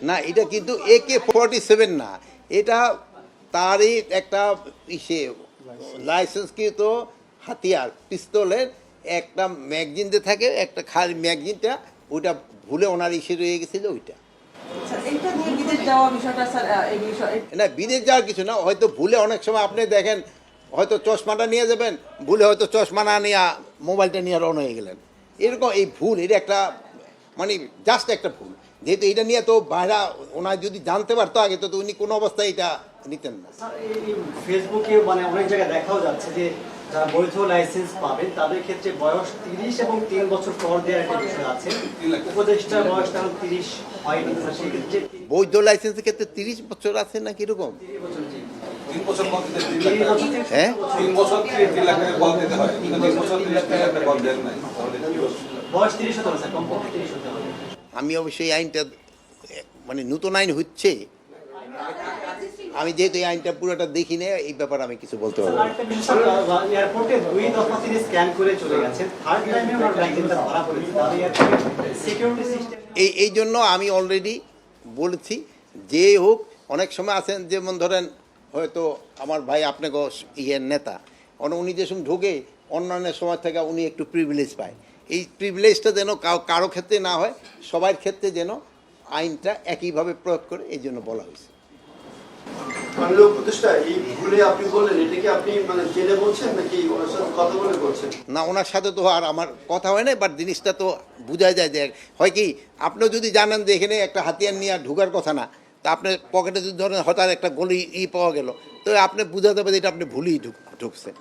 না, এটা কিন্তু AK-47 না, এটা তারই একটা ইসে লাইসেন্সকৃত হাতিয়ার পিস্তলের একটা ম্যাগজিন যে থাকে, একটা খালি ম্যাগজিনটা ওইটা ভুলে ওনার ইসে রয়ে গেছিল ওইটা। আচ্ছা, এইটা নিয়ে বিদেশ যাওয়া বিষয়টা স্যার, এই বিষয়ে না, বিদেশ যাওয়ার কিছু না, হয়তো ভুলে অনেক সময় আপনি দেখেন হয়তো চশমাটা নিয়ে যাবেন, ভুলে হয়তো চশমা না নিয়ে মোবাইলটা নিয়ে রওনা হয়ে গেলেন, এরকম এই ভুল, এটা একটা মানে জাস্ট একটা ভুল। যেহেতু এটা নিয়ে তো বাইরা ওনার যদি জানতে পারতো আগে তো উনি কোনো অবস্থায় এটা নিতেন না। স্যার, এই ফেসবুকে মানে অনেক জায়গায় দেখাও যাচ্ছে যে যারা বৈধ লাইসেন্স পাবেন তাদের ক্ষেত্রে বয়স 30 এবং 3 বছর পর দেওয়ার একটা বিষয় আছে। উপদেষ্টার বয়স তখন 30 হয়নি, সেক্ষেত্রে বৈধ লাইসেন্সের ক্ষেত্রে 30 বছর আছে না কিরকম? 30 বছর জি। 3 বছর কল দিতে 30 বছর থেকে হ্যাঁ? 3 বছর 3 লাখ টাকা কল দিতে হয়, 3 বছর 30 লাখ টাকা কল দেন নাই, তাহলে কি হবে? বয়স 30 হতে হবে স্যার, কমপক্ষে 30 হতে হবে। আমি অবশ্যই এই আইনটা মানে নতুন আইন হচ্ছে, আমি যেহেতু এই আইনটা পুরোটা দেখি না, এই ব্যাপারে আমি কিছু বলতে পারবো না। আরেকটা বিষয় স্যার, এয়ারপোর্টে 2 দফা তিনি স্ক্যান করে চলে গেছেন, থার্ড টাইমে ওনার লাইসেন্সটা ধরা পড়েছে, তাহলে এয়ারপোর্টে সিকিউরিটি সিস্টেম এই জন্য আমি অলরেডি বলেছি, যে হোক অনেক সময় আছেন যেমন ধরেন হয়তো আমার ভাই আপনাকে ইয়ের নেতা, উনি যে সময় ঢোকে অন্যান্য সময় থেকে উনি একটু প্রিভিলেজ পায়, এই প্রিভিলেজটা যেন কারো ক্ষেত্রে না হয়, সবার ক্ষেত্রে যেন আইনটা একইভাবে প্রয়োগ করে, এই জন্য বলা হয়েছে। মাননীয় উপদেষ্টা, এই ভুলে আপনি বললেন, এটা কি আপনি মানে জেনে বলছেন নাকি ওনার সাথে কথা বলে বলছেন? না, ওনার সাথে তো আর আমার কথা হয় না, বাট জিনিসটা তো বোঝা যায় যে হয় কি, আপনিও যদি জানেন যে এখানে একটা হাতিয়ার নিয়ে ঢোকার কথা না, তা আপনার পকেটে যদি ধরেন হঠাৎ একটা গলি পাওয়া গেল, তো আপনি বোঝা যাবে যে এটা আপনি ভুলেই ঢুকছেন।